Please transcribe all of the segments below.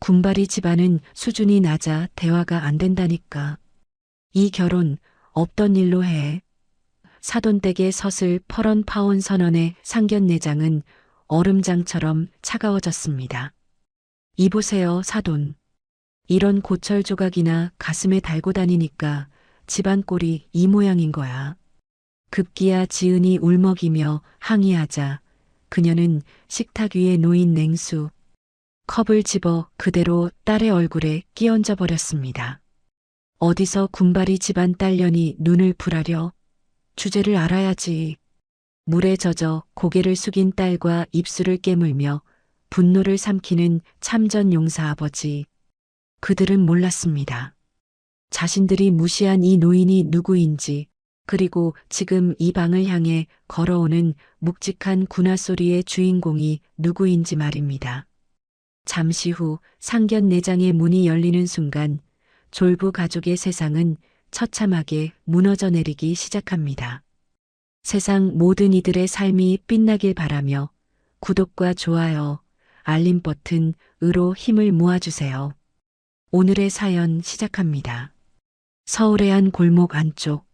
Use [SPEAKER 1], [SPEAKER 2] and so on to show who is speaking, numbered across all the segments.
[SPEAKER 1] 군바리 집안은 수준이 낮아 대화가 안 된다니까. 이 결혼 없던 일로 해. 사돈댁의 서슬 퍼런 파온 선언의 상견례장은 얼음장처럼 차가워졌습니다. 이보세요, 사돈. 이런 고철 조각이나 가슴에 달고 다니니까 집안 꼴이 이 모양인 거야. 급기야 지은이 울먹이며 항의하자 그녀는 식탁 위에 놓인 냉수, 컵을 집어 그대로 딸의 얼굴에 끼얹어 버렸습니다. 어디서 군바리 집안 딸년이 눈을 부라려? 주제를 알아야지. 물에 젖어 고개를 숙인 딸과 입술을 깨물며 분노를 삼키는 참전 용사 아버지. 그들은 몰랐습니다. 자신들이 무시한 이 노인이 누구인지, 그리고 지금 이 방을 향해 걸어오는 묵직한 군화 소리의 주인공이 누구인지 말입니다. 잠시 후 상견례장의 문이 열리는 순간 졸부 가족의 세상은 처참하게 무너져 내리기 시작합니다. 세상 모든 이들의 삶이 빛나길 바라며 구독과 좋아요, 알림 버튼으로 힘을 모아주세요. 오늘의 사연 시작합니다. 서울의 한 골목 안쪽,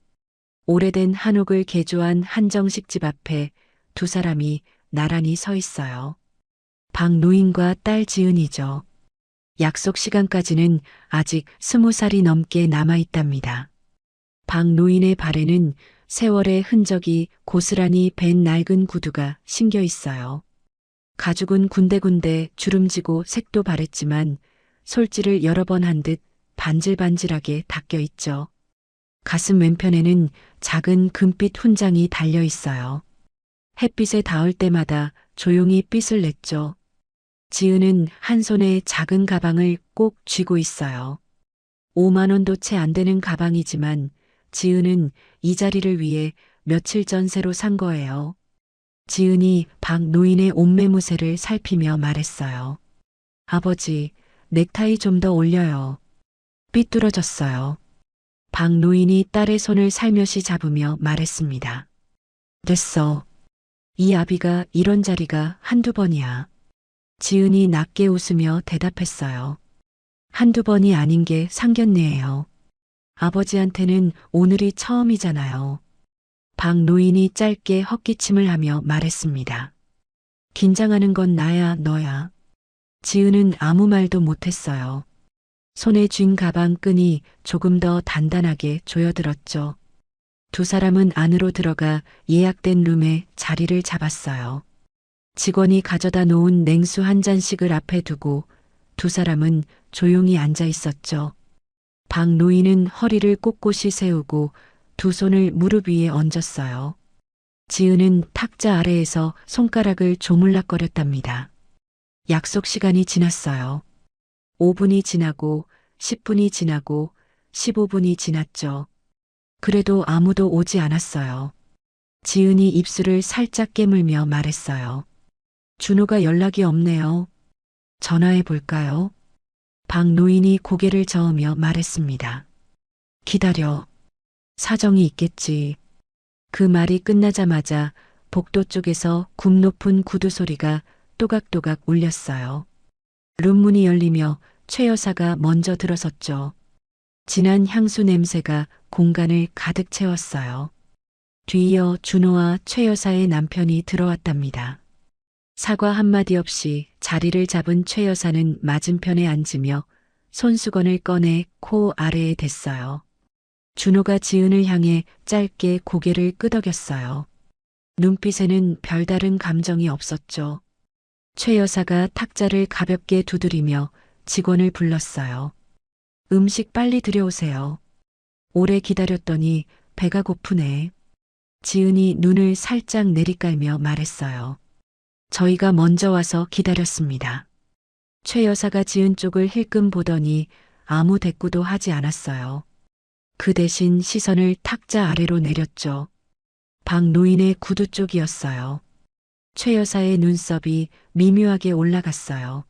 [SPEAKER 1] 오래된 한옥을 개조한 한정식 집 앞에 두 사람이 나란히 서 있어요. 박노인과 딸 지은이죠. 약속 시간까지는 아직 20살이 넘게 남아있답니다. 박노인의 발에는 세월의 흔적이 고스란히 밴 낡은 구두가 신겨 있어요. 가죽은 군데군데 주름지고 색도 바랬지만 솔질을 여러 번 한 듯 반질반질하게 닦여 있죠. 가슴 왼편에는 작은 금빛 훈장이 달려 있어요. 햇빛에 닿을 때마다 조용히 빛을 냈죠. 지은은 한 손에 작은 가방을 꼭 쥐고 있어요. 5만 원도 채 안 되는 가방이지만 지은은 이 자리를 위해 며칠 전 새로 산 거예요. 지은이 박노인의 옷매무새를 살피며 말했어요. 아버지, 넥타이 좀 더 올려요. 삐뚤어졌어요. 박노인이 딸의 손을 살며시 잡으며 말했습니다. 됐어. 이 아비가 이런 자리가 한두 번이야. 지은이 낮게 웃으며 대답했어요. 한두 번이 아닌 게 상견례예요. 아버지한테는 오늘이 처음이잖아요. 박노인이 짧게 헛기침을 하며 말했습니다. 긴장하는 건 나야 너야. 지은은 아무 말도 못했어요. 손에 쥔 가방 끈이 조금 더 단단하게 조여들었죠. 두 사람은 안으로 들어가 예약된 룸에 자리를 잡았어요. 직원이 가져다 놓은 냉수 한 잔씩을 앞에 두고 두 사람은 조용히 앉아 있었죠. 박노인은 허리를 꼿꼿이 세우고 두 손을 무릎 위에 얹었어요. 지은은 탁자 아래에서 손가락을 조물락거렸답니다. 약속 시간이 지났어요. 5분이 지나고 10분이 지나고 15분이 지났죠. 그래도 아무도 오지 않았어요. 지은이 입술을 살짝 깨물며 말했어요. 준호가 연락이 없네요. 전화해 볼까요? 박노인이 고개를 저으며 말했습니다. 기다려. 사정이 있겠지. 그 말이 끝나자마자 복도 쪽에서 굽 높은 구두 소리가 또각또각 울렸어요. 룸문이 열리며 최 여사가 먼저 들어섰죠. 진한 향수 냄새가 공간을 가득 채웠어요. 뒤이어 준호와 최 여사의 남편이 들어왔답니다. 사과 한마디 없이 자리를 잡은 최 여사는 맞은편에 앉으며 손수건을 꺼내 코 아래에 댔어요. 준호가 지은을 향해 짧게 고개를 끄덕였어요. 눈빛에는 별다른 감정이 없었죠. 최 여사가 탁자를 가볍게 두드리며 직원을 불렀어요. 음식 빨리 들여오세요. 오래 기다렸더니 배가 고프네. 지은이 눈을 살짝 내리깔며 말했어요. 저희가 먼저 와서 기다렸습니다. 최 여사가 지은 쪽을 힐끔 보더니 아무 대꾸도 하지 않았어요. 그 대신 시선을 탁자 아래로 내렸죠. 박노인의 구두 쪽이었어요. 최 여사의 눈썹이 미묘하게 올라갔어요.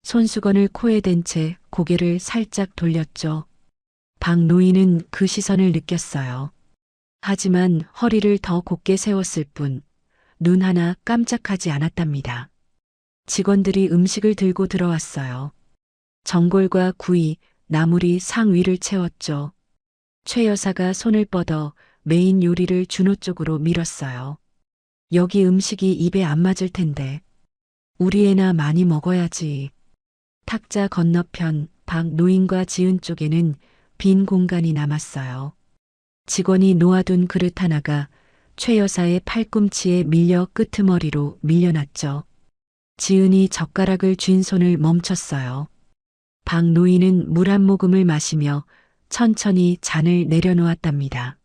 [SPEAKER 1] 손수건을 코에 댄 채 고개를 살짝 돌렸죠. 박노인은 그 시선을 느꼈어요. 하지만 허리를 더 곧게 세웠을 뿐 눈 하나 깜짝하지 않았답니다. 직원들이 음식을 들고 들어왔어요. 전골과 구이, 나물이 상 위를 채웠죠. 최 여사가 손을 뻗어 메인 요리를 준호 쪽으로 밀었어요. 여기 음식이 입에 안 맞을 텐데. 우리 애나 많이 먹어야지. 탁자 건너편 박 노인과 지은 쪽에는 빈 공간이 남았어요. 직원이 놓아둔 그릇 하나가 최 여사의 팔꿈치에 밀려 끄트머리로 밀려났죠. 지은이 젓가락을 쥔 손을 멈췄어요. 박 노인은 물 한 모금을 마시며 천천히 잔을 내려놓았답니다.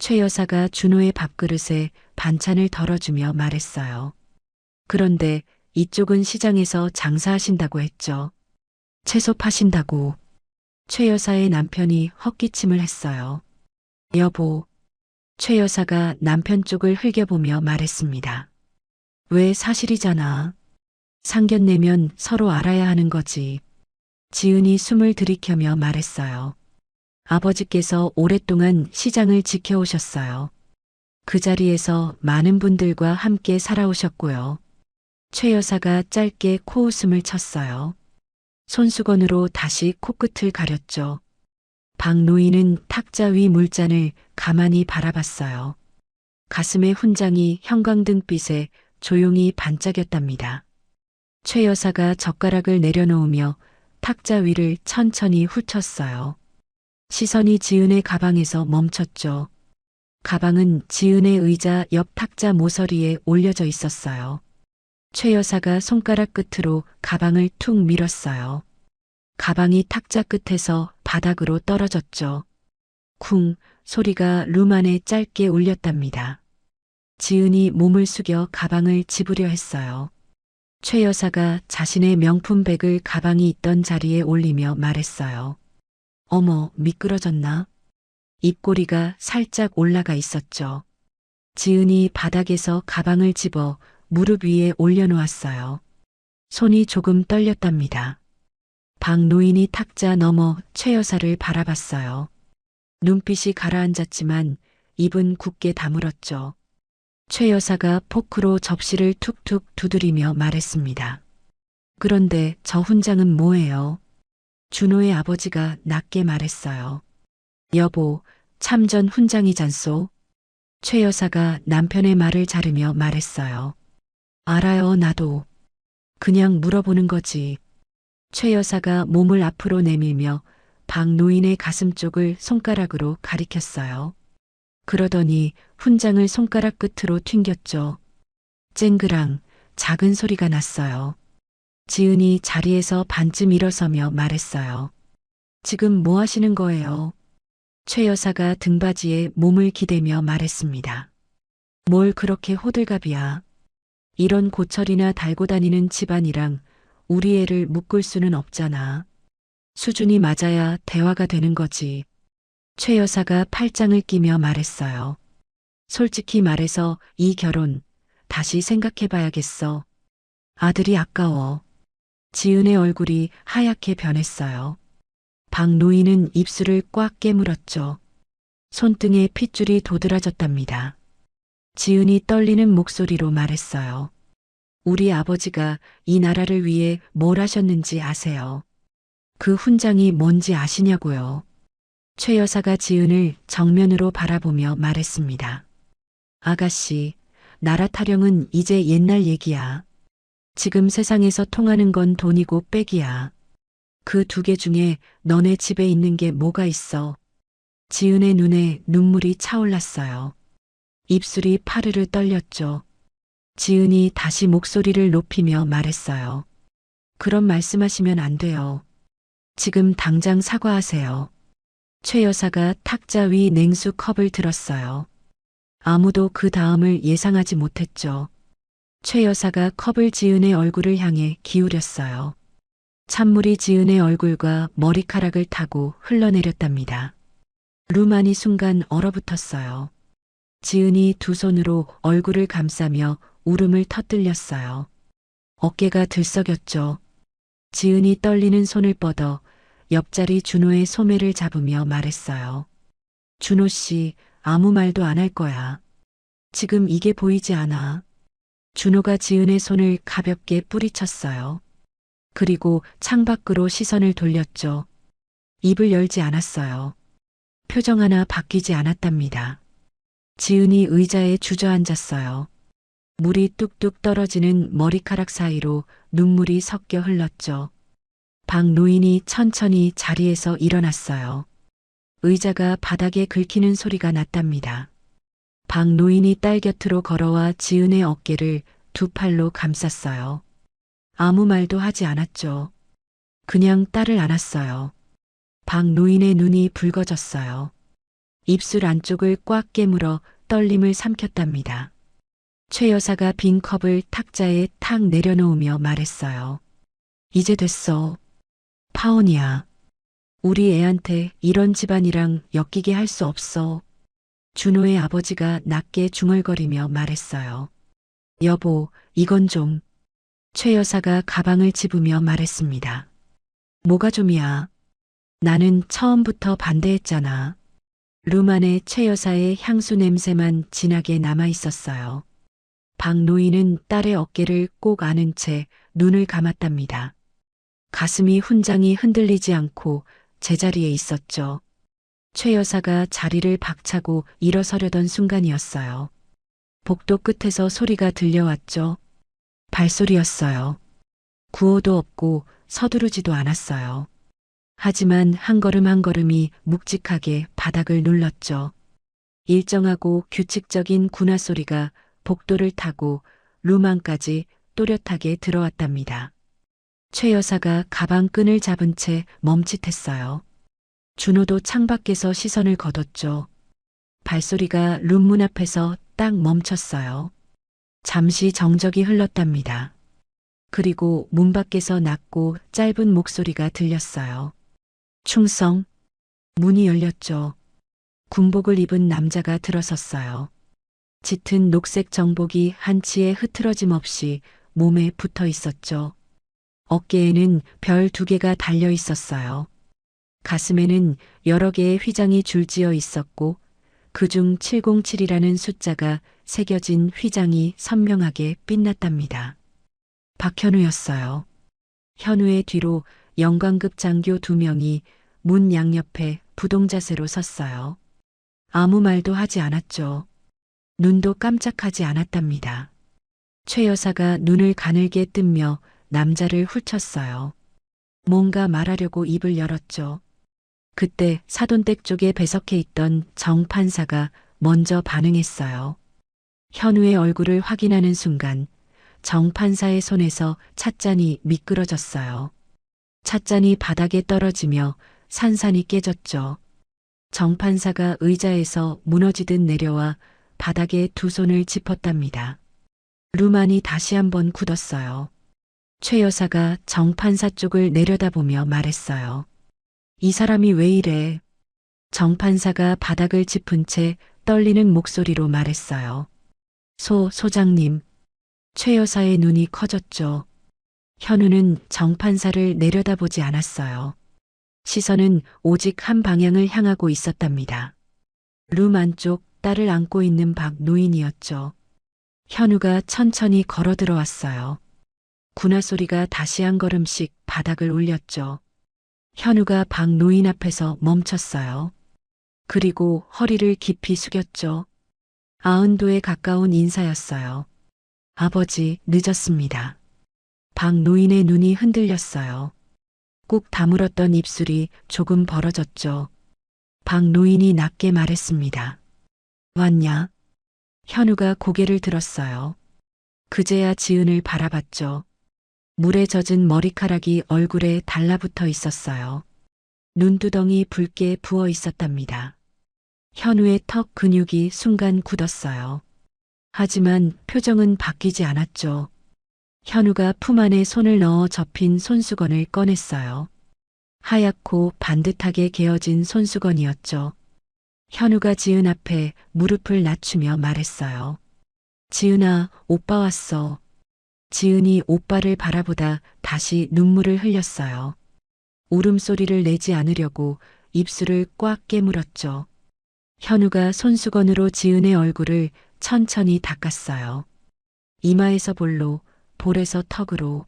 [SPEAKER 1] 최 여사가 준호의 밥그릇에 반찬을 덜어주며 말했어요. 그런데 이쪽은 시장에서 장사하신다고 했죠. 채소 파신다고. 최 여사의 남편이 헛기침을 했어요. 여보. 최 여사가 남편 쪽을 흘겨보며 말했습니다. 왜 사실이잖아. 상견례면 서로 알아야 하는 거지. 지은이 숨을 들이켜며 말했어요. 아버지께서 오랫동안 시장을 지켜오셨어요. 그 자리에서 많은 분들과 함께 살아오셨고요. 최 여사가 짧게 코웃음을 쳤어요. 손수건으로 다시 코끝을 가렸죠. 박 노인은 탁자 위 물잔을 가만히 바라봤어요. 가슴의 훈장이 형광등빛에 조용히 반짝였답니다. 최 여사가 젓가락을 내려놓으며 탁자 위를 천천히 훑었어요. 시선이 지은의 가방에서 멈췄죠. 가방은 지은의 의자 옆 탁자 모서리에 올려져 있었어요. 최 여사가 손가락 끝으로 가방을 툭 밀었어요. 가방이 탁자 끝에서 바닥으로 떨어졌죠. 쿵 소리가 룸 안에 짧게 울렸답니다. 지은이 몸을 숙여 가방을 집으려 했어요. 최 여사가 자신의 명품백을 가방이 있던 자리에 올리며 말했어요. 어머, 미끄러졌나? 입꼬리가 살짝 올라가 있었죠. 지은이 바닥에서 가방을 집어 무릎 위에 올려놓았어요. 손이 조금 떨렸답니다. 박 노인이 탁자 너머 최 여사를 바라봤어요. 눈빛이 가라앉았지만 입은 굳게 다물었죠. 최 여사가 포크로 접시를 툭툭 두드리며 말했습니다. 그런데 저 훈장은 뭐예요? 준호의 아버지가 낮게 말했어요. 여보, 참전 훈장이잖소. 최 여사가 남편의 말을 자르며 말했어요. 알아요, 나도. 그냥 물어보는 거지. 최 여사가 몸을 앞으로 내밀며 박 노인의 가슴 쪽을 손가락으로 가리켰어요. 그러더니 훈장을 손가락 끝으로 튕겼죠. 쨍그랑 작은 소리가 났어요. 지은이 자리에서 반쯤 일어서며 말했어요. 지금 뭐 하시는 거예요? 최 여사가 등받이에 몸을 기대며 말했습니다. 뭘 그렇게 호들갑이야. 이런 고철이나 달고 다니는 집안이랑 우리 애를 묶을 수는 없잖아. 수준이 맞아야 대화가 되는 거지. 최 여사가 팔짱을 끼며 말했어요. 솔직히 말해서 이 결혼 다시 생각해봐야겠어. 아들이 아까워. 지은의 얼굴이 하얗게 변했어요. 박 노인은 입술을 꽉 깨물었죠. 손등에 핏줄이 도드라졌답니다. 지은이 떨리는 목소리로 말했어요. 우리 아버지가 이 나라를 위해 뭘 하셨는지 아세요? 그 훈장이 뭔지 아시냐고요. 최 여사가 지은을 정면으로 바라보며 말했습니다. 아가씨, 나라 타령은 이제 옛날 얘기야. 지금 세상에서 통하는 건 돈이고 빽이야. 그 두 개 중에 너네 집에 있는 게 뭐가 있어? 지은의 눈에 눈물이 차올랐어요. 입술이 파르르 떨렸죠. 지은이 다시 목소리를 높이며 말했어요. 그런 말씀하시면 안 돼요. 지금 당장 사과하세요. 최 여사가 탁자 위 냉수 컵을 들었어요. 아무도 그 다음을 예상하지 못했죠. 최 여사가 컵을 지은의 얼굴을 향해 기울였어요. 찬물이 지은의 얼굴과 머리카락을 타고 흘러내렸답니다. 룸 안이 순간 얼어붙었어요. 지은이 두 손으로 얼굴을 감싸며 울음을 터뜨렸어요. 어깨가 들썩였죠. 지은이 떨리는 손을 뻗어 옆자리 준호의 소매를 잡으며 말했어요. 준호 씨, 아무 말도 안 할 거야. 지금 이게 보이지 않아. 준호가 지은의 손을 가볍게 뿌리쳤어요. 그리고 창밖으로 시선을 돌렸죠. 입을 열지 않았어요. 표정 하나 바뀌지 않았답니다. 지은이 의자에 주저앉았어요. 물이 뚝뚝 떨어지는 머리카락 사이로 눈물이 섞여 흘렀죠. 박 노인이 천천히 자리에서 일어났어요. 의자가 바닥에 긁히는 소리가 났답니다. 박 노인이 딸 곁으로 걸어와 지은의 어깨를 두 팔로 감쌌어요. 아무 말도 하지 않았죠. 그냥 딸을 안았어요. 박 노인의 눈이 붉어졌어요. 입술 안쪽을 꽉 깨물어 떨림을 삼켰답니다. 최 여사가 빈 컵을 탁자에 탁 내려놓으며 말했어요. 이제 됐어. 파혼이야. 우리 애한테 이런 집안이랑 엮이게 할 수 없어. 준호의 아버지가 낮게 중얼거리며 말했어요. 여보, 이건 좀. 최 여사가 가방을 집으며 말했습니다. 뭐가 좀이야. 나는 처음부터 반대했잖아. 룸 안에 최 여사의 향수 냄새만 진하게 남아 있었어요. 박 노인은 딸의 어깨를 꼭 안은 채 눈을 감았답니다. 가슴이 훈장이 흔들리지 않고 제자리에 있었죠. 최 여사가 자리를 박차고 일어서려던 순간이었어요. 복도 끝에서 소리가 들려왔죠. 발소리였어요. 구호도 없고 서두르지도 않았어요. 하지만 한 걸음 한 걸음이 묵직하게 바닥을 눌렀죠. 일정하고 규칙적인 군화 소리가 복도를 타고 룸 안까지 또렷하게 들어왔답니다. 최 여사가 가방 끈을 잡은 채 멈칫했어요. 준호도 창밖에서 시선을 거뒀죠. 발소리가 룸문 앞에서 딱 멈췄어요. 잠시 정적이 흘렀답니다. 그리고 문 밖에서 낮고 짧은 목소리가 들렸어요. 충성. 문이 열렸죠. 군복을 입은 남자가 들어섰어요. 짙은 녹색 정복이 한치의 흐트러짐 없이 몸에 붙어 있었죠. 어깨에는 별 2개가 달려 있었어요. 가슴에는 여러 개의 휘장이 줄지어 있었고 그중 707이라는 숫자가 새겨진 휘장이 선명하게 빛났답니다. 박현우였어요. 현우의 뒤로 영광급 장교 2명이 문 양옆에 부동자세로 섰어요. 아무 말도 하지 않았죠. 눈도 깜짝하지 않았답니다. 최 여사가 눈을 가늘게 뜨며 남자를 훑쳤어요. 뭔가 말하려고 입을 열었죠. 그때 사돈댁 쪽에 배석해 있던 정 판사가 먼저 반응했어요. 현우의 얼굴을 확인하는 순간 정 판사의 손에서 찻잔이 미끄러졌어요. 찻잔이 바닥에 떨어지며 산산이 깨졌죠. 정 판사가 의자에서 무너지듯 내려와 바닥에 두 손을 짚었답니다. 룸안이 다시 한번 굳었어요. 최 여사가 정 판사 쪽을 내려다보며 말했어요. 이 사람이 왜 이래? 정 판사가 바닥을 짚은 채 떨리는 목소리로 말했어요. 소장님. 최 여사의 눈이 커졌죠. 현우는 정 판사를 내려다보지 않았어요. 시선은 오직 한 방향을 향하고 있었답니다. 룸 안쪽 딸을 안고 있는 박 노인이었죠. 현우가 천천히 걸어 들어왔어요. 군화 소리가 다시 한 걸음씩 바닥을 울렸죠. 현우가 박 노인 앞에서 멈췄어요. 그리고 허리를 깊이 숙였죠. 90도에 가까운 인사였어요. 아버지, 늦었습니다. 박 노인의 눈이 흔들렸어요. 꾹 다물었던 입술이 조금 벌어졌죠. 박 노인이 낮게 말했습니다. 왔냐? 현우가 고개를 들었어요. 그제야 지은을 바라봤죠. 물에 젖은 머리카락이 얼굴에 달라붙어 있었어요. 눈두덩이 붉게 부어 있었답니다. 현우의 턱 근육이 순간 굳었어요. 하지만 표정은 바뀌지 않았죠. 현우가 품 안에 손을 넣어 접힌 손수건을 꺼냈어요. 하얗고 반듯하게 개어진 손수건이었죠. 현우가 지은 앞에 무릎을 낮추며 말했어요. 지은아, 오빠 왔어. 지은이 오빠를 바라보다 다시 눈물을 흘렸어요. 울음소리를 내지 않으려고 입술을 꽉 깨물었죠. 현우가 손수건으로 지은의 얼굴을 천천히 닦았어요. 이마에서 볼로, 볼에서 턱으로.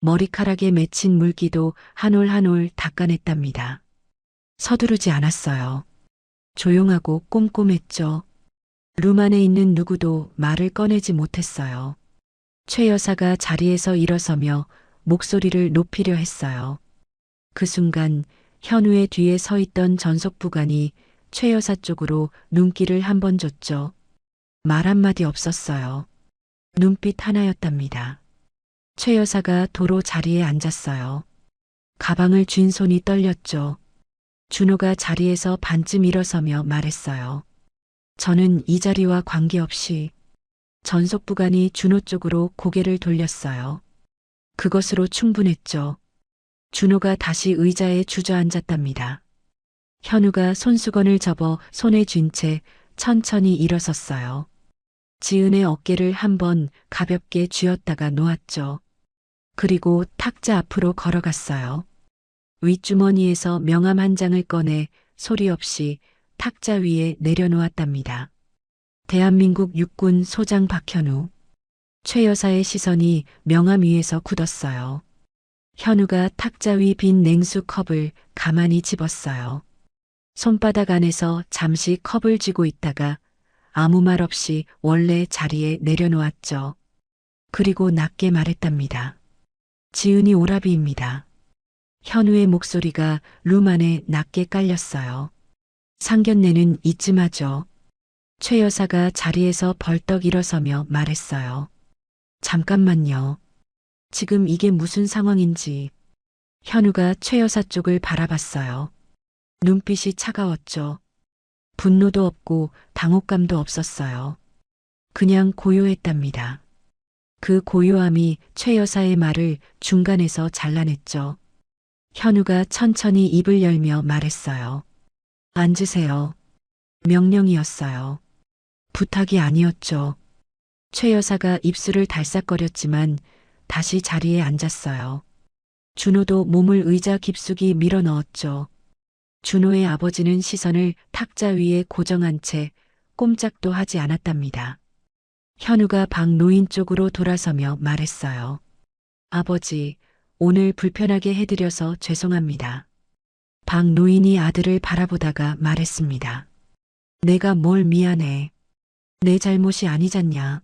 [SPEAKER 1] 머리카락에 맺힌 물기도 한 올 한 올 닦아냈답니다. 서두르지 않았어요. 조용하고 꼼꼼했죠. 룸 안에 있는 누구도 말을 꺼내지 못했어요. 최 여사가 자리에서 일어서며 목소리를 높이려 했어요. 그 순간 현우의 뒤에 서 있던 전속부관이 최 여사 쪽으로 눈길을 한 번 줬죠. 말 한마디 없었어요. 눈빛 하나였답니다. 최 여사가 도로 자리에 앉았어요. 가방을 쥔 손이 떨렸죠. 준호가 자리에서 반쯤 일어서며 말했어요. 저는 이 자리와 관계없이. 전속부관이 준호 쪽으로 고개를 돌렸어요. 그것으로 충분했죠. 준호가 다시 의자에 주저앉았답니다. 현우가 손수건을 접어 손에 쥔 채 천천히 일어섰어요. 지은의 어깨를 한번 가볍게 쥐었다가 놓았죠. 그리고 탁자 앞으로 걸어갔어요. 윗주머니에서 명함 한 장을 꺼내 소리 없이 탁자 위에 내려놓았답니다. 대한민국 육군 소장 박현우. 최 여사의 시선이 명함 위에서 굳었어요. 현우가 탁자 위 빈 냉수 컵을 가만히 집었어요. 손바닥 안에서 잠시 컵을 쥐고 있다가 아무 말 없이 원래 자리에 내려놓았죠. 그리고 낮게 말했답니다. 지은이 오라비입니다. 현우의 목소리가 룸 안에 낮게 깔렸어요. 상견례는 이쯤 하죠. 최 여사가 자리에서 벌떡 일어서며 말했어요. 잠깐만요. 지금 이게 무슨 상황인지. 현우가 최 여사 쪽을 바라봤어요. 눈빛이 차가웠죠. 분노도 없고 당혹감도 없었어요. 그냥 고요했답니다. 그 고요함이 최 여사의 말을 중간에서 잘라냈죠. 현우가 천천히 입을 열며 말했어요. 앉으세요. 명령이었어요. 부탁이 아니었죠. 최 여사가 입술을 달싹거렸지만 다시 자리에 앉았어요. 준호도 몸을 의자 깊숙이 밀어 넣었죠. 준호의 아버지는 시선을 탁자 위에 고정한 채 꼼짝도 하지 않았답니다. 현우가 박 노인 쪽으로 돌아서며 말했어요. 아버지, 오늘 불편하게 해드려서 죄송합니다. 박 노인이 아들을 바라보다가 말했습니다. 내가 뭘 미안해. 내 잘못이 아니잖냐.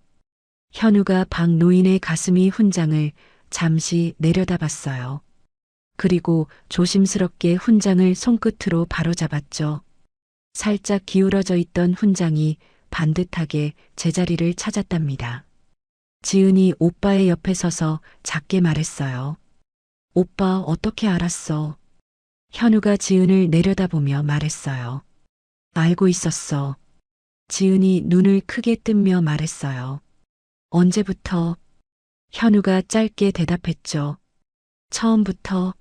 [SPEAKER 1] 현우가 박 노인의 가슴이 훈장을 잠시 내려다봤어요. 그리고 조심스럽게 훈장을 손끝으로 바로잡았죠. 살짝 기울어져 있던 훈장이 반듯하게 제자리를 찾았답니다. 지은이 오빠의 옆에 서서 작게 말했어요. 오빠 어떻게 알았어? 현우가 지은을 내려다보며 말했어요. 알고 있었어. 지은이 눈을 크게 뜨며 말했어요. 언제부터? 현우가 짧게 대답했죠. 처음부터.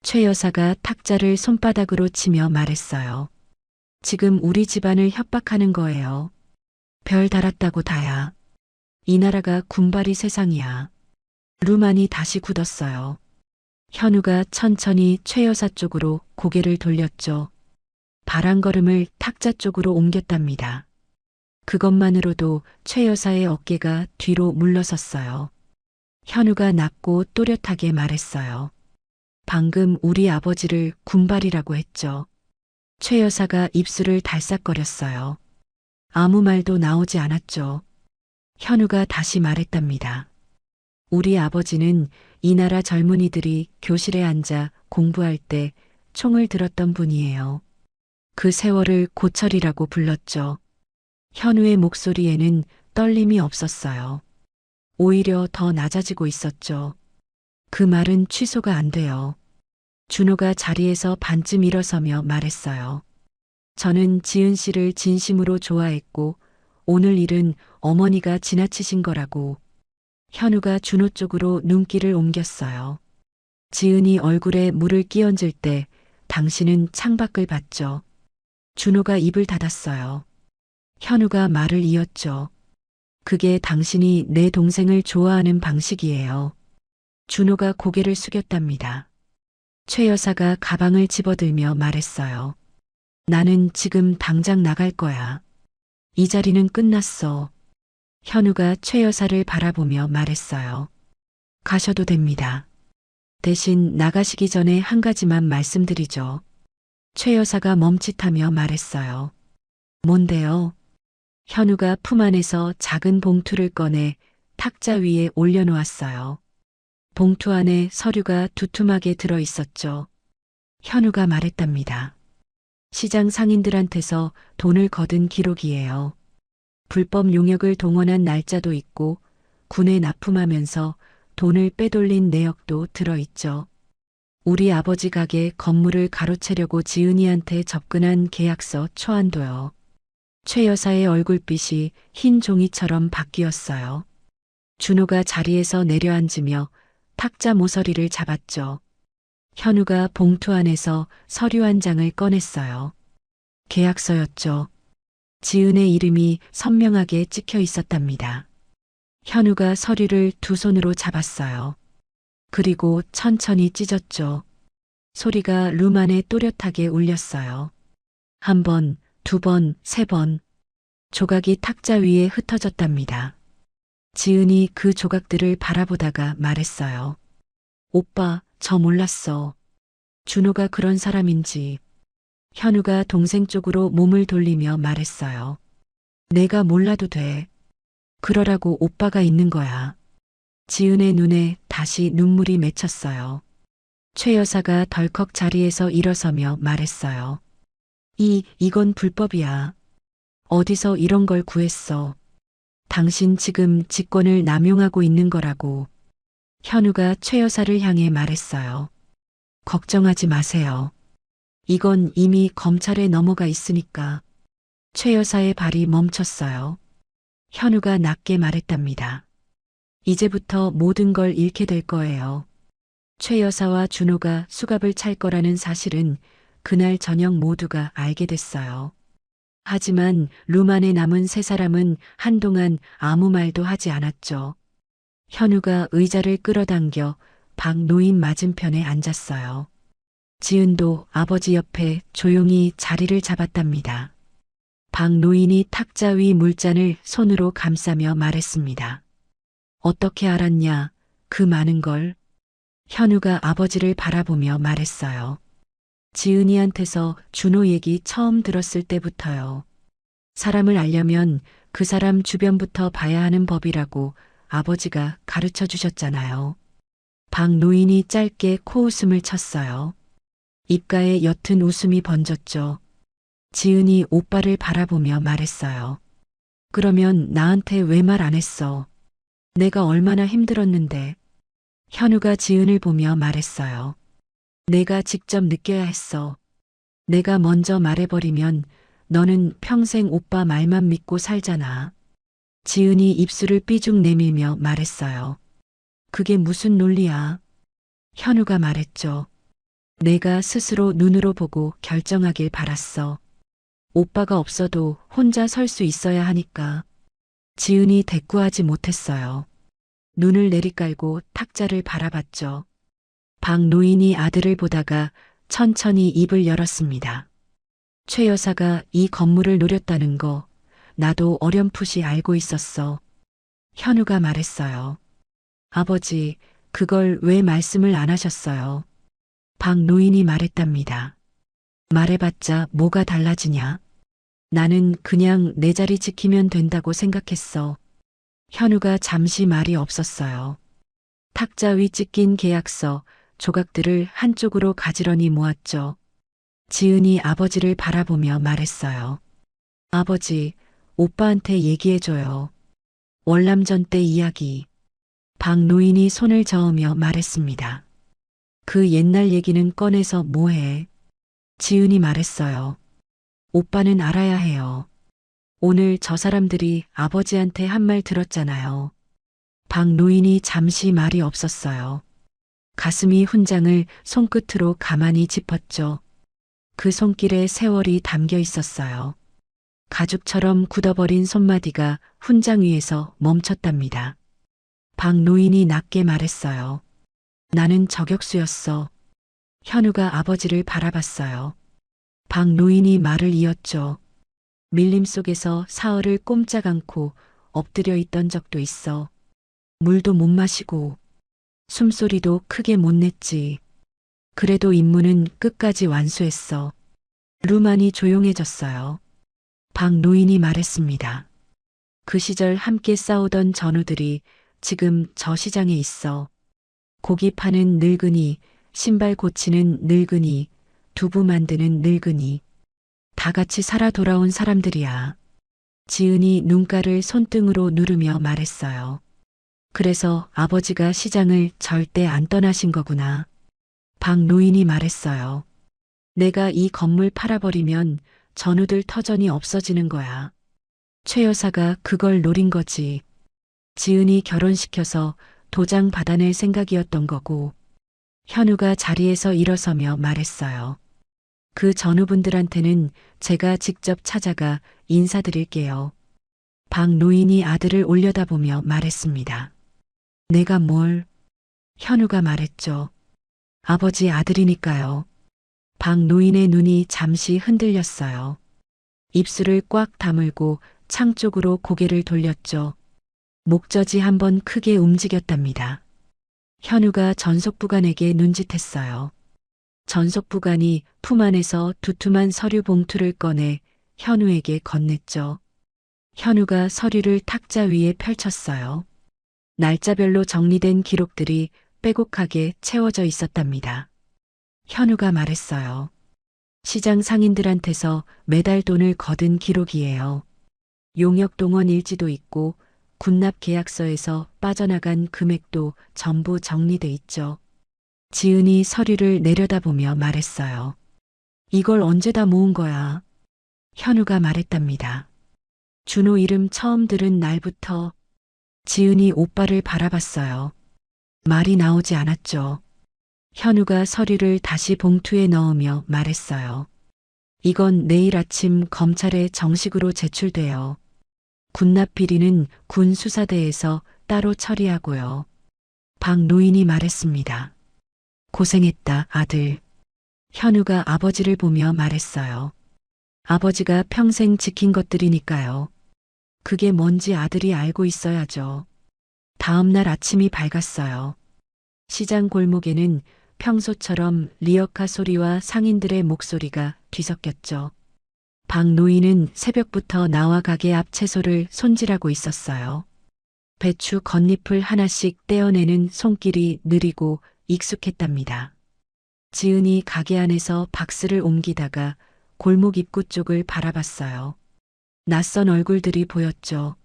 [SPEAKER 1] 최 여사가 탁자를 손바닥으로 치며 말했어요. 지금 우리 집안을 협박하는 거예요. 별 달았다고 다야. 이 나라가 군발이 세상이야. 룸안이 다시 굳었어요. 현우가 천천히 최 여사 쪽으로 고개를 돌렸죠. 바람걸음을 탁자 쪽으로 옮겼답니다. 그것만으로도 최 여사의 어깨가 뒤로 물러섰어요. 현우가 낮고 또렷하게 말했어요. 방금 우리 아버지를 군발이라고 했죠. 최 여사가 입술을 달싹거렸어요. 아무 말도 나오지 않았죠. 현우가 다시 말했답니다. 우리 아버지는 이 나라 젊은이들이 교실에 앉아 공부할 때 총을 들었던 분이에요. 그 세월을 고철이라고 불렀죠. 현우의 목소리에는 떨림이 없었어요. 오히려 더 낮아지고 있었죠. 그 말은 취소가 안 돼요. 준호가 자리에서 반쯤 일어서며 말했어요. 저는 지은 씨를 진심으로 좋아했고 오늘 일은 어머니가 지나치신 거라고. 현우가 준호 쪽으로 눈길을 옮겼어요. 지은이 얼굴에 물을 끼얹을 때 당신은 창밖을 봤죠. 준호가 입을 닫았어요. 현우가 말을 이었죠. 그게 당신이 내 동생을 좋아하는 방식이에요. 준호가 고개를 숙였답니다. 최 여사가 가방을 집어들며 말했어요. 나는 지금 당장 나갈 거야. 이 자리는 끝났어. 현우가 최 여사를 바라보며 말했어요. 가셔도 됩니다. 대신 나가시기 전에 한 가지만 말씀드리죠. 최 여사가 멈칫하며 말했어요. 뭔데요? 현우가 품 안에서 작은 봉투를 꺼내 탁자 위에 올려놓았어요. 봉투 안에 서류가 두툼하게 들어 있었죠. 현우가 말했답니다. 시장 상인들한테서 돈을 거둔 기록이에요. 불법 용역을 동원한 날짜도 있고 군에 납품하면서 돈을 빼돌린 내역도 들어있죠. 우리 아버지 가게 건물을 가로채려고 지은이한테 접근한 계약서 초안도요. 최 여사의 얼굴빛이 흰 종이처럼 바뀌었어요. 준호가 자리에서 내려앉으며 탁자 모서리를 잡았죠. 현우가 봉투 안에서 서류 한 장을 꺼냈어요. 계약서였죠. 지은의 이름이 선명하게 찍혀 있었답니다. 현우가 서류를 두 손으로 잡았어요. 그리고 천천히 찢었죠. 소리가 룸 안에 또렷하게 울렸어요. 한 번, 두 번, 세 번. 조각이 탁자 위에 흩어졌답니다. 지은이 그 조각들을 바라보다가 말했어요. 오빠, 저 몰랐어. 준호가 그런 사람인지. 현우가 동생 쪽으로 몸을 돌리며 말했어요. 내가 몰라도 돼. 그러라고 오빠가 있는 거야. 지은의 눈에 다시 눈물이 맺혔어요. 최 여사가 덜컥 자리에서 일어서며 말했어요. 이건 불법이야. 어디서 이런 걸 구했어. 당신 지금 직권을 남용하고 있는 거라고. 현우가 최 여사를 향해 말했어요. 걱정하지 마세요. 이건 이미 검찰에 넘어가 있으니까. 최 여사의 발이 멈췄어요. 현우가 낮게 말했답니다. 이제부터 모든 걸 잃게 될 거예요. 최 여사와 준호가 수갑을 찰 거라는 사실은 그날 저녁 모두가 알게 됐어요. 하지만 룸 안에 남은 세 사람은 한동안 아무 말도 하지 않았죠. 현우가 의자를 끌어당겨 박 노인 맞은편에 앉았어요. 지은도 아버지 옆에 조용히 자리를 잡았답니다. 박 노인이 탁자 위 물잔을 손으로 감싸며 말했습니다. 어떻게 알았냐, 그 많은 걸. 현우가 아버지를 바라보며 말했어요. 지은이한테서 준호 얘기 처음 들었을 때부터요. 사람을 알려면 그 사람 주변부터 봐야 하는 법이라고 아버지가 가르쳐 주셨잖아요. 박 노인이 짧게 코웃음을 쳤어요. 입가에 옅은 웃음이 번졌죠. 지은이 오빠를 바라보며 말했어요. 그러면 나한테 왜 말 안 했어? 내가 얼마나 힘들었는데. 현우가 지은을 보며 말했어요. 내가 직접 느껴야 했어. 내가 먼저 말해버리면 너는 평생 오빠 말만 믿고 살잖아. 지은이 입술을 삐죽 내밀며 말했어요. 그게 무슨 논리야? 현우가 말했죠. 내가 스스로 눈으로 보고 결정하길 바랐어. 오빠가 없어도 혼자 설 수 있어야 하니까. 지은이 대꾸하지 못했어요. 눈을 내리깔고 탁자를 바라봤죠. 박 노인이 아들을 보다가 천천히 입을 열었습니다. 최 여사가 이 건물을 노렸다는 거 나도 어렴풋이 알고 있었어. 현우가 말했어요. 아버지, 그걸 왜 말씀을 안 하셨어요? 박 노인이 말했답니다. 말해봤자 뭐가 달라지냐? 나는 그냥 내 자리 지키면 된다고 생각했어. 현우가 잠시 말이 없었어요. 탁자 위 찢긴 계약서, 조각들을 한쪽으로 가지런히 모았죠. 지은이 아버지를 바라보며 말했어요. 아버지, 오빠한테 얘기해줘요. 월남전 때 이야기. 박 노인이 손을 저으며 말했습니다. 그 옛날 얘기는 꺼내서 뭐해? 지은이 말했어요. 오빠는 알아야 해요. 오늘 저 사람들이 아버지한테 한 말 들었잖아요. 박 노인이 잠시 말이 없었어요. 가슴이 훈장을 손끝으로 가만히 짚었죠. 그 손길에 세월이 담겨 있었어요. 가죽처럼 굳어버린 손마디가 훈장 위에서 멈췄답니다. 박 노인이 낮게 말했어요. 나는 저격수였어. 현우가 아버지를 바라봤어요. 박 노인이 말을 이었죠. 밀림 속에서 사흘을 꼼짝 않고 엎드려 있던 적도 있어. 물도 못 마시고 숨소리도 크게 못 냈지. 그래도 임무는 끝까지 완수했어. 루만이 조용해졌어요. 박 노인이 말했습니다. 그 시절 함께 싸우던 전우들이 지금 저 시장에 있어. 고기 파는 늙은이, 신발 고치는 늙은이, 두부 만드는 늙은이. 다 같이 살아 돌아온 사람들이야. 지은이 눈가를 손등으로 누르며 말했어요. 그래서 아버지가 시장을 절대 안 떠나신 거구나. 박 노인이 말했어요. 내가 이 건물 팔아버리면 전우들 터전이 없어지는 거야. 최 여사가 그걸 노린 거지. 지은이 결혼시켜서 도장 받아낼 생각이었던 거고. 현우가 자리에서 일어서며 말했어요. 그 전우분들한테는 제가 직접 찾아가 인사드릴게요. 박 노인이 아들을 올려다보며 말했습니다. 내가 뭘? 현우가 말했죠. 아버지 아들이니까요. 박 노인의 눈이 잠시 흔들렸어요. 입술을 꽉 다물고 창 쪽으로 고개를 돌렸죠. 목젖이 한번 크게 움직였답니다. 현우가 전속부관에게 눈짓했어요. 전속부관이 품 안에서 두툼한 서류 봉투를 꺼내 현우에게 건넸죠. 현우가 서류를 탁자 위에 펼쳤어요. 날짜별로 정리된 기록들이 빼곡하게 채워져 있었답니다. 현우가 말했어요. 시장 상인들한테서 매달 돈을 거둔 기록이에요. 용역동원 일지도 있고 군납 계약서에서 빠져나간 금액도 전부 정리돼 있죠. 지은이 서류를 내려다보며 말했어요. 이걸 언제 다 모은 거야? 현우가 말했답니다. 준호 이름 처음 들은 날부터. 지은이 오빠를 바라봤어요. 말이 나오지 않았죠. 현우가 서류를 다시 봉투에 넣으며 말했어요. 이건 내일 아침 검찰에 정식으로 제출돼요. 군납 비리는 군 수사대에서 따로 처리하고요. 박 노인이 말했습니다. 고생했다, 아들. 현우가 아버지를 보며 말했어요. 아버지가 평생 지킨 것들이니까요. 그게 뭔지 아들이 알고 있어야죠. 다음 날 아침이 밝았어요. 시장 골목에는 평소처럼 리어카 소리와 상인들의 목소리가 뒤섞였죠. 박 노인은 새벽부터 나와 가게 앞 채소를 손질하고 있었어요. 배추 겉잎을 하나씩 떼어내는 손길이 느리고 익숙했답니다. 지은이 가게 안에서 박스를 옮기다가 골목 입구 쪽을 바라봤어요. 낯선 얼굴들이 보였죠.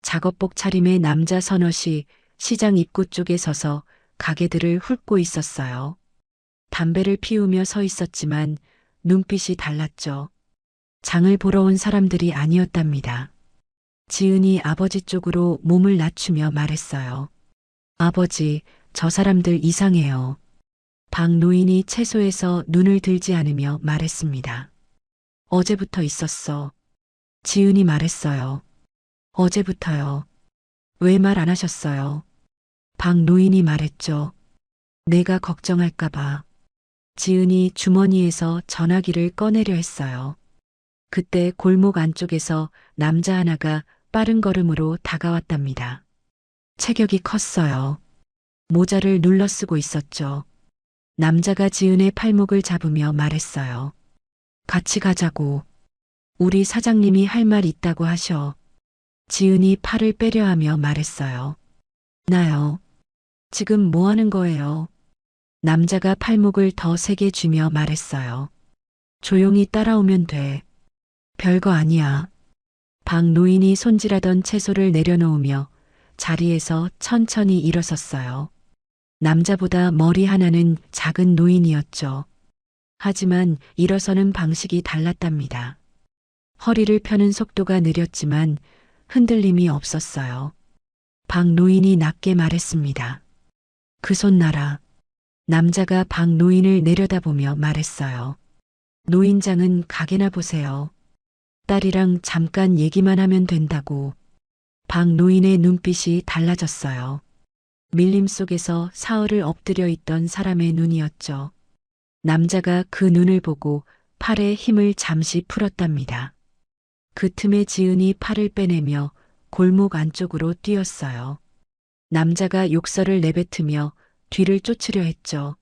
[SPEAKER 1] 작업복 차림의 남자 서너시 시장 입구 쪽에 서서 가게들을 훑고 있었어요. 담배를 피우며 서 있었지만 눈빛이 달랐죠. 장을 보러 온 사람들이 아니었답니다. 지은이 아버지 쪽으로 몸을 낮추며 말했어요. 아버지, 저 사람들 이상해요. 박 노인이 채소에서 눈을 들지 않으며 말했습니다. 어제부터 있었어. 지은이 말했어요. 어제부터요. 왜 말 안 하셨어요? 박 노인이 말했죠. 내가 걱정할까봐. 지은이 주머니에서 전화기를 꺼내려 했어요. 그때 골목 안쪽에서 남자 하나가 빠른 걸음으로 다가왔답니다. 체격이 컸어요. 모자를 눌러 쓰고 있었죠. 남자가 지은의 팔목을 잡으며 말했어요. 같이 가자고. 우리 사장님이 할 말 있다고 하셔. 지은이 팔을 빼려 하며 말했어요. 나요. 지금 뭐 하는 거예요? 남자가 팔목을 더 세게 쥐며 말했어요. 조용히 따라오면 돼. 별거 아니야. 박 노인이 손질하던 채소를 내려놓으며 자리에서 천천히 일어섰어요. 남자보다 머리 하나는 작은 노인이었죠. 하지만 일어서는 방식이 달랐답니다. 허리를 펴는 속도가 느렸지만 흔들림이 없었어요. 박 노인이 낮게 말했습니다. 그 손 놔라. 남자가 박 노인을 내려다보며 말했어요. 노인장은 가게나 보세요. 딸이랑 잠깐 얘기만 하면 된다고. 박 노인의 눈빛이 달라졌어요. 밀림 속에서 사흘을 엎드려 있던 사람의 눈이었죠. 남자가 그 눈을 보고 팔에 힘을 잠시 풀었답니다. 그 틈에 지은이 팔을 빼내며 골목 안쪽으로 뛰었어요. 남자가 욕설을 내뱉으며 뒤를 쫓으려 했죠.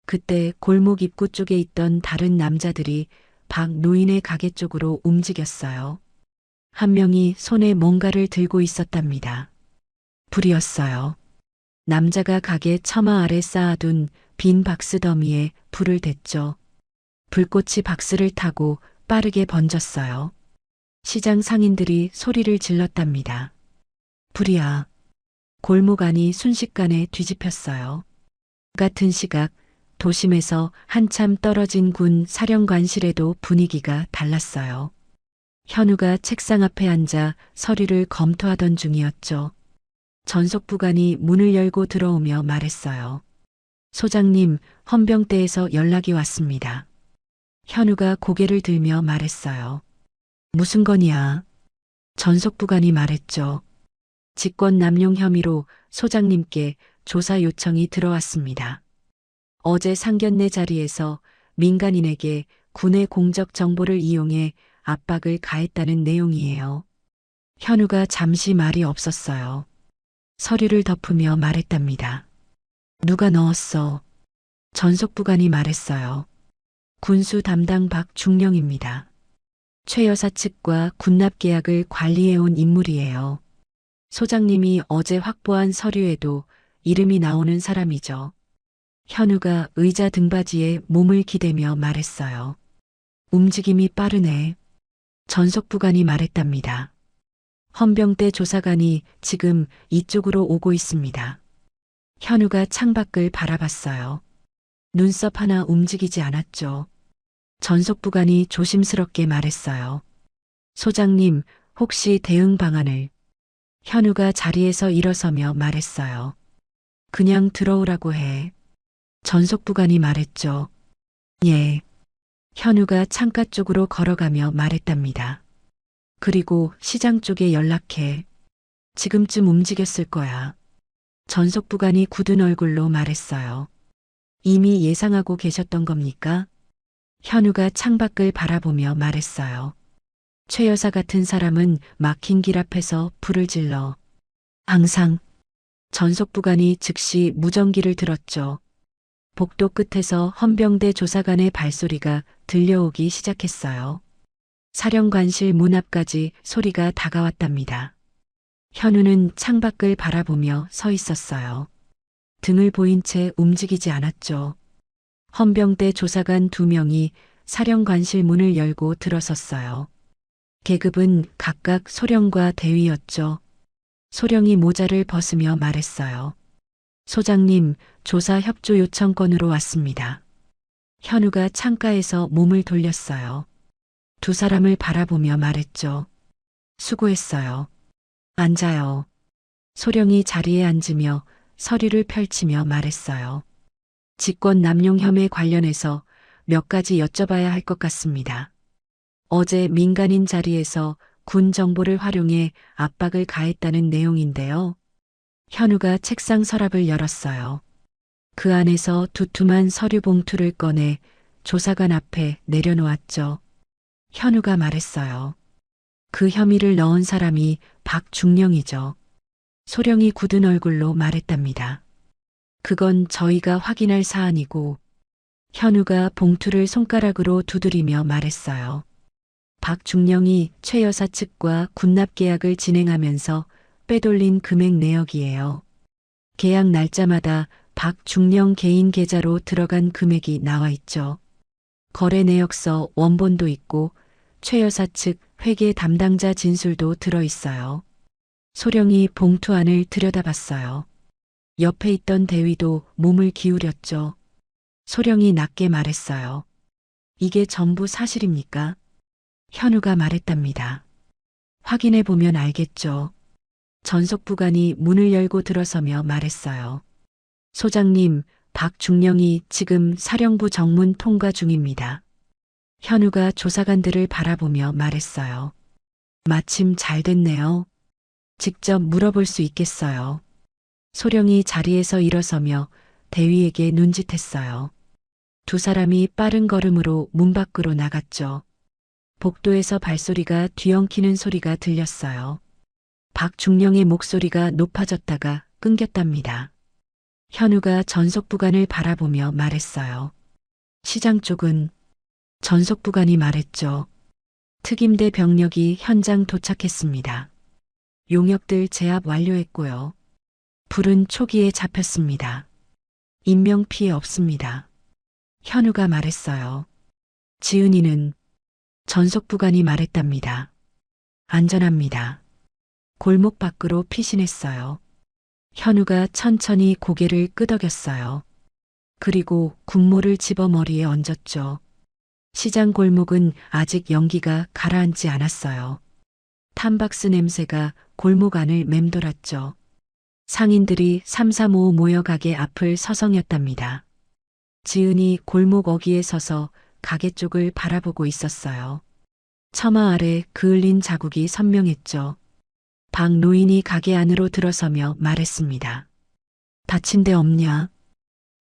[SPEAKER 1] 그때 골목 입구 쪽에 있던 다른 남자들이 박 노인의 가게 쪽으로 움직였어요. 한 명이 손에 뭔가를 들고 있었답니다. 불이었어요. 남자가 가게 처마 아래 쌓아둔 빈 박스 더미에 불을 댔죠. 불꽃이 박스를 타고 빠르게 번졌어요. 시장 상인들이 소리를 질렀답니다. 불이야. 골목 안이 순식간에 뒤집혔어요. 같은 시각 도심에서 한참 떨어진 군 사령관실에도 분위기가 달랐어요. 현우가 책상 앞에 앉아 서류를 검토하던 중이었죠. 전속부관이 문을 열고 들어오며 말했어요. 소장님, 헌병대에서 연락이 왔습니다. 현우가 고개를 들며 말했어요. 무슨 건이야? 전속부관이 말했죠. 직권 남용 혐의로 소장님께 조사 요청이 들어왔습니다. 어제 상견례 자리에서 민간인에게 군의 공적 정보를 이용해 압박을 가했다는 내용이에요. 현우가 잠시 말이 없었어요. 서류를 덮으며 말했답니다. 누가 넣었어? 전속부관이 말했어요. 군수 담당 박중령입니다. 최 여사 측과 군납 계약을 관리해온 인물이에요. 소장님이 어제 확보한 서류에도 이름이 나오는 사람이죠. 현우가 의자 등받이에 몸을 기대며 말했어요. 움직임이 빠르네. 전속부관이 말했답니다. 헌병대 조사관이 지금 이쪽으로 오고 있습니다. 현우가 창밖을 바라봤어요. 눈썹 하나 움직이지 않았죠. 전속부관이 조심스럽게 말했어요. 소장님, 혹시 대응 방안을? 현우가 자리에서 일어서며 말했어요. 그냥 들어오라고 해. 전속부관이 말했죠. 예. 현우가 창가 쪽으로 걸어가며 말했답니다. 그리고 시장 쪽에 연락해. 지금쯤 움직였을 거야. 전속부관이 굳은 얼굴로 말했어요. 이미 예상하고 계셨던 겁니까? 현우가 창밖을 바라보며 말했어요. 최 여사 같은 사람은 막힌 길 앞에서 불을 질러. 항상. 전속부관이 즉시 무전기를 들었죠. 복도 끝에서 헌병대 조사관의 발소리가 들려오기 시작했어요. 사령관실 문 앞까지 소리가 다가왔답니다. 현우는 창밖을 바라보며 서 있었어요. 등을 보인 채 움직이지 않았죠. 헌병대 조사관 2명이 사령관실 문을 열고 들어섰어요. 계급은 각각 소령과 대위였죠. 소령이 모자를 벗으며 말했어요. 소장님, 조사 협조 요청 건으로 왔습니다. 현우가 창가에서 몸을 돌렸어요. 두 사람을 바라보며 말했죠. 수고했어요. 앉아요. 소령이 자리에 앉으며 서류를 펼치며 말했어요. 직권 남용 혐의 관련해서 몇 가지 여쭤봐야 할 것 같습니다. 어제 민간인 자리에서 군 정보를 활용해 압박을 가했다는 내용인데요. 현우가 책상 서랍을 열었어요. 그 안에서 두툼한 서류 봉투를 꺼내 조사관 앞에 내려놓았죠. 현우가 말했어요. 그 혐의를 넣은 사람이 박중령이죠. 소령이 굳은 얼굴로 말했답니다. 그건 저희가 확인할 사안이고, 현우가 봉투를 손가락으로 두드리며 말했어요. 박중령이 최 여사 측과 군납 계약을 진행하면서 빼돌린 금액 내역이에요. 계약 날짜마다 박중령 개인 계좌로 들어간 금액이 나와 있죠. 거래 내역서 원본도 있고 최 여사 측 회계 담당자 진술도 들어 있어요. 소령이 봉투 안을 들여다봤어요. 옆에 있던 대위도 몸을 기울였죠. 소령이 낮게 말했어요. 이게 전부 사실입니까? 현우가 말했답니다. 확인해 보면 알겠죠. 전속부관이 문을 열고 들어서며 말했어요. 소장님, 박중령이 지금 사령부 정문 통과 중입니다. 현우가 조사관들을 바라보며 말했어요. 마침 잘 됐네요. 직접 물어볼 수 있겠어요. 소령이 자리에서 일어서며 대위에게 눈짓했어요. 두 사람이 빠른 걸음으로 문 밖으로 나갔죠. 복도에서 발소리가 뒤엉키는 소리가 들렸어요. 박중령의 목소리가 높아졌다가 끊겼답니다. 현우가 전속부관을 바라보며 말했어요. 시장 쪽은 전속부관이 말했죠. 특임대 병력이 현장 도착했습니다. 용역들 제압 완료했고요. 불은 초기에 잡혔습니다. 인명 피해 없습니다. 현우가 말했어요. 지은이는 전속부관이 말했답니다. 안전합니다. 골목 밖으로 피신했어요. 현우가 천천히 고개를 끄덕였어요. 그리고 국모를 집어 머리에 얹었죠. 시장 골목은 아직 연기가 가라앉지 않았어요. 탐박스 냄새가 골목 안을 맴돌았죠. 상인들이 삼삼오오 모여 가게 앞을 서성였답니다. 지은이 골목 어귀에 서서 가게 쪽을 바라보고 있었어요. 처마 아래 그을린 자국이 선명했죠. 박 노인이 가게 안으로 들어서며 말했습니다. 다친 데 없냐?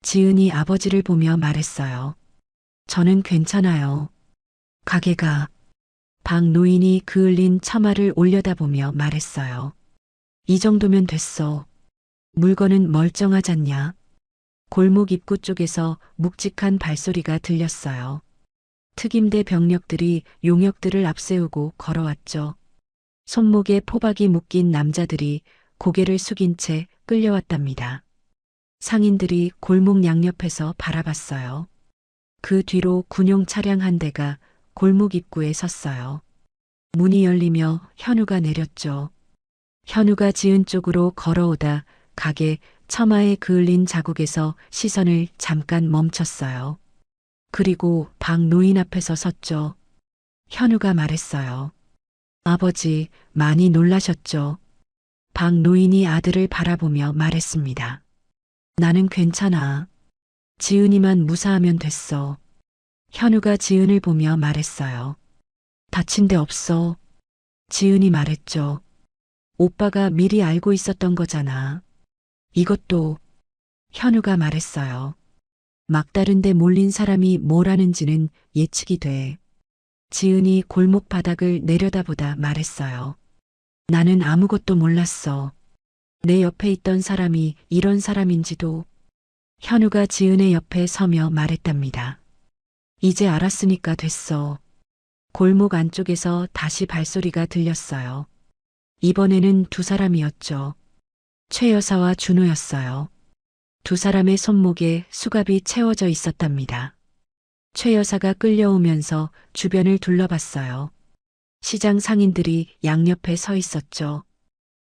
[SPEAKER 1] 지은이 아버지를 보며 말했어요. 저는 괜찮아요. 가게가. 박 노인이 그을린 처마를 올려다보며 말했어요. 이 정도면 됐어. 물건은 멀쩡하잖냐? 골목 입구 쪽에서 묵직한 발소리가 들렸어요. 특임대 병력들이 용역들을 앞세우고 걸어왔죠. 손목에 포박이 묶인 남자들이 고개를 숙인 채 끌려왔답니다. 상인들이 골목 양옆에서 바라봤어요. 그 뒤로 군용 차량 한 대가 골목 입구에 섰어요. 문이 열리며 현우가 내렸죠. 현우가 지은 쪽으로 걸어오다 가게 처마에 그을린 자국에서 시선을 잠깐 멈췄어요. 그리고 박 노인 앞에서 섰죠. 현우가 말했어요. 아버지, 많이 놀라셨죠? 박 노인이 아들을 바라보며 말했습니다. 나는 괜찮아. 지은이만 무사하면 됐어. 현우가 지은을 보며 말했어요. 다친 데 없어. 지은이 말했죠. 오빠가 미리 알고 있었던 거잖아. 이것도 현우가 말했어요. 막다른 데 몰린 사람이 뭘 하는지는 예측이 돼. 지은이 골목 바닥을 내려다보다 말했어요. 나는 아무것도 몰랐어. 내 옆에 있던 사람이 이런 사람인지도. 현우가 지은의 옆에 서며 말했답니다. 이제 알았으니까 됐어. 골목 안쪽에서 다시 발소리가 들렸어요. 이번에는 두 사람이었죠. 최 여사와 준호였어요. 두 사람의 손목에 수갑이 채워져 있었답니다. 최 여사가 끌려오면서 주변을 둘러봤어요. 시장 상인들이 양옆에 서 있었죠.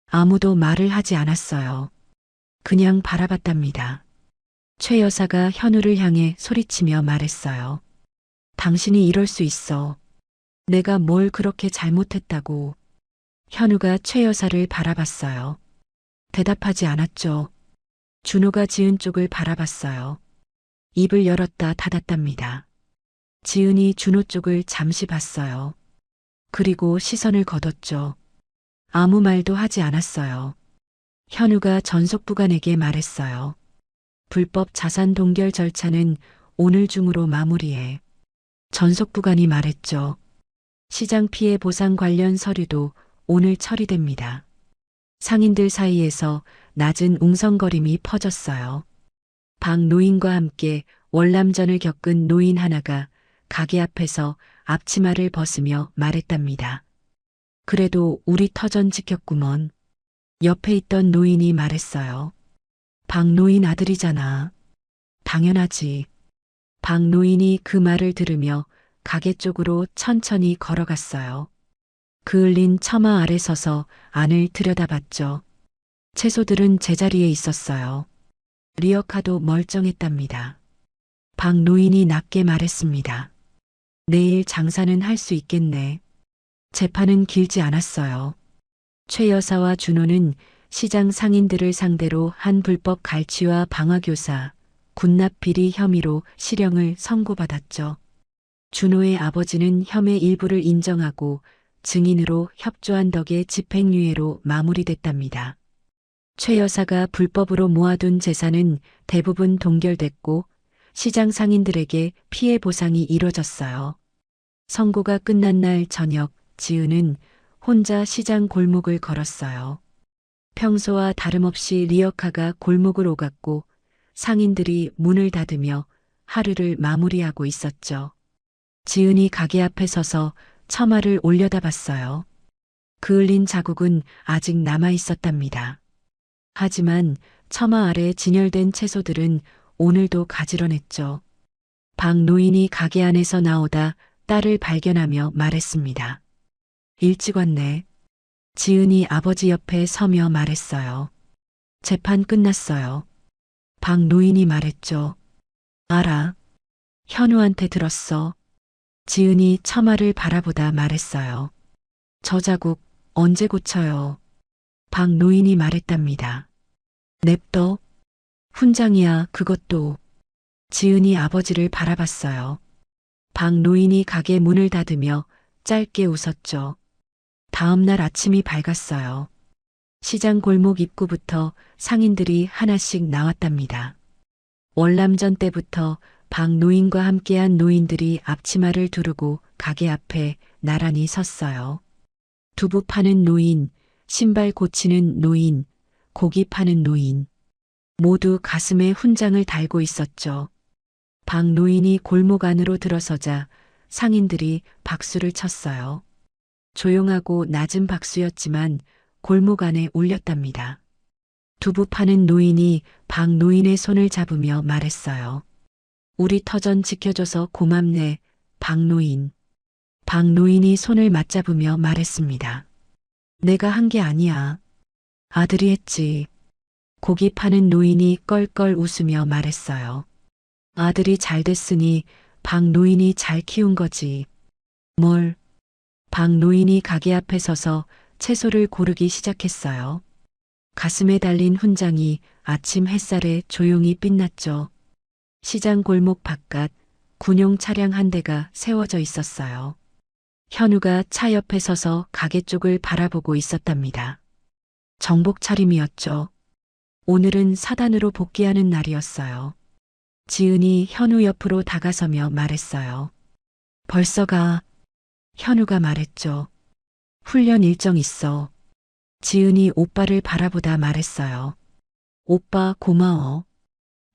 [SPEAKER 1] 아무도 말을 하지 않았어요. 그냥 바라봤답니다. 최 여사가 현우를 향해 소리치며 말했어요. 당신이 이럴 수 있어. 내가 뭘 그렇게 잘못했다고. 현우가 최 여사를 바라봤어요. 대답하지 않았죠. 준호가 지은 쪽을 바라봤어요. 입을 열었다 닫았답니다. 지은이 준호 쪽을 잠시 봤어요. 그리고 시선을 거뒀죠. 아무 말도 하지 않았어요. 현우가 전속부관에게 말했어요. 불법 자산 동결 절차는 오늘 중으로 마무리해. 전속부관이 말했죠. 시장 피해 보상 관련 서류도 오늘 처리됩니다. 상인들 사이에서 낮은 웅성거림이 퍼졌어요. 박 노인과 함께 월남전을 겪은 노인 하나가 가게 앞에서 앞치마를 벗으며 말했답니다. 그래도 우리 터전 지켰구먼. 옆에 있던 노인이 말했어요. 박 노인 아들이잖아. 당연하지. 박 노인이 그 말을 들으며 가게 쪽으로 천천히 걸어갔어요. 그을린 처마 아래 서서 안을 들여다봤죠. 채소들은 제자리에 있었어요. 리어카도 멀쩡했답니다. 박 노인이 낮게 말했습니다. 내일 장사는 할 수 있겠네. 재판은 길지 않았어요. 최 여사와 준호는 시장 상인들을 상대로 한 불법 갈취와 방화교사, 군납 비리 혐의로 실형을 선고받았죠. 준호의 아버지는 혐의 일부를 인정하고 증인으로 협조한 덕에 집행유예로 마무리됐답니다. 최 여사가 불법으로 모아둔 재산은 대부분 동결됐고 시장 상인들에게 피해 보상이 이뤄졌어요. 선고가 끝난 날 저녁 지은은 혼자 시장 골목을 걸었어요. 평소와 다름없이 리어카가 골목을 오갔고 상인들이 문을 닫으며 하루를 마무리하고 있었죠. 지은이 가게 앞에 서서 처마를 올려다봤어요. 그을린 자국은 아직 남아 있었답니다. 하지만 처마 아래 진열된 채소들은 오늘도 가지런했죠. 박 노인이 가게 안에서 나오다 딸을 발견하며 말했습니다. 일찍 왔네. 지은이 아버지 옆에 서며 말했어요. 재판 끝났어요. 박 노인이 말했죠. 알아. 현우한테 들었어. 지은이 처마를 바라보다 말했어요. 저 자국 언제 고쳐요? 박 노인이 말했답니다. 냅둬. 훈장이야 그것도. 지은이 아버지를 바라봤어요. 박 노인이 가게 문을 닫으며 짧게 웃었죠. 다음 날 아침이 밝았어요. 시장 골목 입구부터 상인들이 하나씩 나왔답니다. 월남전 때부터 박 노인과 함께한 노인들이 앞치마를 두르고 가게 앞에 나란히 섰어요. 두부 파는 노인, 신발 고치는 노인, 고기 파는 노인. 모두 가슴에 훈장을 달고 있었죠. 박 노인이 골목 안으로 들어서자 상인들이 박수를 쳤어요. 조용하고 낮은 박수였지만 골목 안에 울렸답니다. 두부 파는 노인이 박 노인의 손을 잡으며 말했어요. 우리 터전 지켜줘서 고맙네, 박 노인. 박 노인이 손을 맞잡으며 말했습니다. 내가 한 게 아니야. 아들이 했지. 고기 파는 노인이 껄껄 웃으며 말했어요. 아들이 잘 됐으니 박 노인이 잘 키운 거지. 뭘? 박 노인이 가게 앞에 서서 채소를 고르기 시작했어요. 가슴에 달린 훈장이 아침 햇살에 조용히 빛났죠. 시장 골목 바깥 군용 차량 한 대가 세워져 있었어요. 현우가 차 옆에 서서 가게 쪽을 바라보고 있었답니다. 정복 차림이었죠. 오늘은 사단으로 복귀하는 날이었어요. 지은이 현우 옆으로 다가서며 말했어요. 벌써 가. 현우가 말했죠. 훈련 일정 있어. 지은이 오빠를 바라보다 말했어요. 오빠 고마워.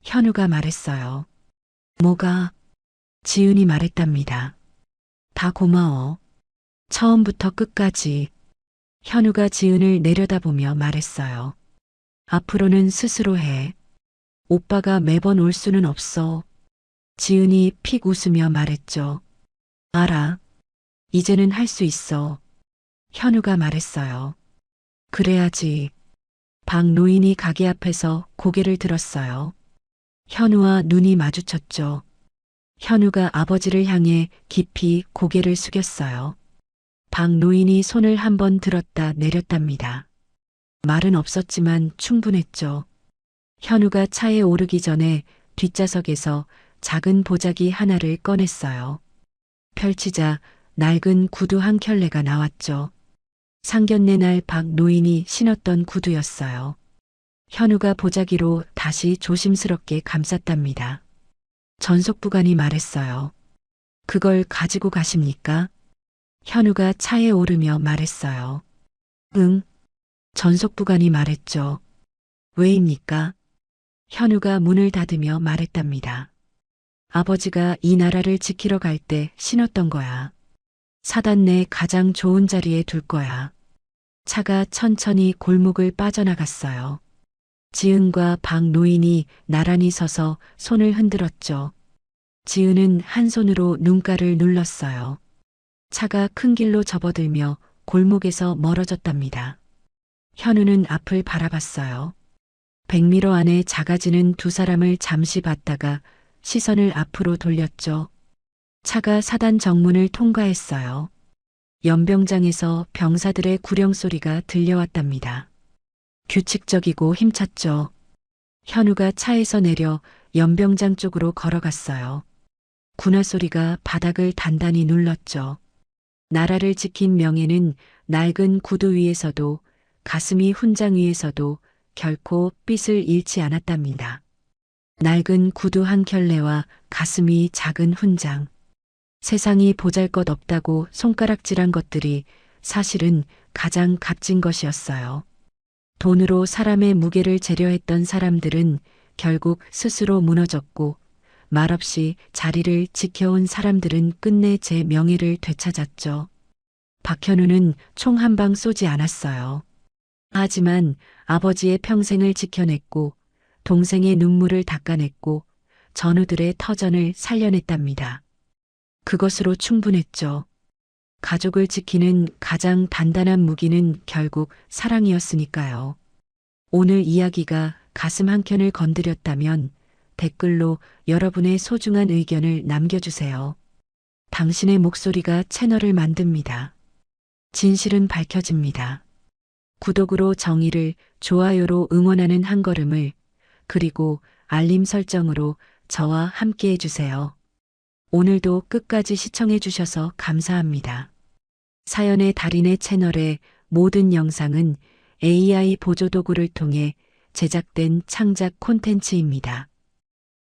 [SPEAKER 1] 현우가 말했어요. 뭐가? 지은이 말했답니다. 다 고마워. 처음부터 끝까지. 현우가 지은을 내려다보며 말했어요. 앞으로는 스스로 해. 오빠가 매번 올 수는 없어. 지은이 픽 웃으며 말했죠. 알아. 이제는 할 수 있어. 현우가 말했어요. 그래야지. 박 노인이 가게 앞에서 고개를 들었어요. 현우와 눈이 마주쳤죠. 현우가 아버지를 향해 깊이 고개를 숙였어요. 박 노인이 손을 한번 들었다 내렸답니다. 말은 없었지만 충분했죠. 현우가 차에 오르기 전에 뒷좌석에서 작은 보자기 하나를 꺼냈어요. 펼치자 낡은 구두 한 켤레가 나왔죠. 상견례 날 박 노인이 신었던 구두였어요. 현우가 보자기로 다시 조심스럽게 감쌌답니다. 전속부관이 말했어요. 그걸 가지고 가십니까? 현우가 차에 오르며 말했어요. 응. 전속부관이 말했죠. 왜입니까? 현우가 문을 닫으며 말했답니다. 아버지가 이 나라를 지키러 갈 때 신었던 거야. 사단 내 가장 좋은 자리에 둘 거야. 차가 천천히 골목을 빠져나갔어요. 지은과 박 노인이 나란히 서서 손을 흔들었죠. 지은은 한 손으로 눈가를 눌렀어요. 차가 큰 길로 접어들며 골목에서 멀어졌답니다. 현우는 앞을 바라봤어요. 백미러 안에 작아지는 두 사람을 잠시 봤다가 시선을 앞으로 돌렸죠. 차가 사단 정문을 통과했어요. 연병장에서 병사들의 구령 소리가 들려왔답니다. 규칙적이고 힘찼죠. 현우가 차에서 내려 연병장 쪽으로 걸어갔어요. 군화 소리가 바닥을 단단히 눌렀죠. 나라를 지킨 명예는 낡은 구두 위에서도 가슴이 훈장 위에서도 결코 빛을 잃지 않았답니다. 낡은 구두 한 켤레와 가슴이 작은 훈장. 세상이 보잘것없다고 손가락질한 것들이 사실은 가장 값진 것이었어요. 돈으로 사람의 무게를 재려 했던 사람들은 결국 스스로 무너졌고 말없이 자리를 지켜온 사람들은 끝내 제 명예를 되찾았죠. 박현우는 총 한 방 쏘지 않았어요. 하지만 아버지의 평생을 지켜냈고 동생의 눈물을 닦아냈고 전우들의 터전을 살려냈답니다. 그것으로 충분했죠. 가족을 지키는 가장 단단한 무기는 결국 사랑이었으니까요. 오늘 이야기가 가슴 한켠을 건드렸다면 댓글로 여러분의 소중한 의견을 남겨주세요. 당신의 목소리가 채널을 만듭니다. 진실은 밝혀집니다. 구독으로 정의를, 좋아요로 응원하는 한 걸음을, 그리고 알림 설정으로 저와 함께 해주세요. 오늘도 끝까지 시청해주셔서 감사합니다. 사연의 달인의 채널의 모든 영상은 AI 보조도구를 통해 제작된 창작 콘텐츠입니다.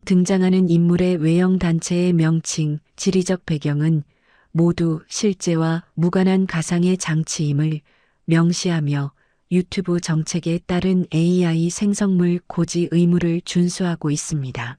[SPEAKER 1] 등장하는 인물의 외형 단체의 명칭, 지리적 배경은 모두 실제와 무관한 가상의 장치임을 명시하며 유튜브 정책에 따른 AI 생성물 고지 의무를 준수하고 있습니다.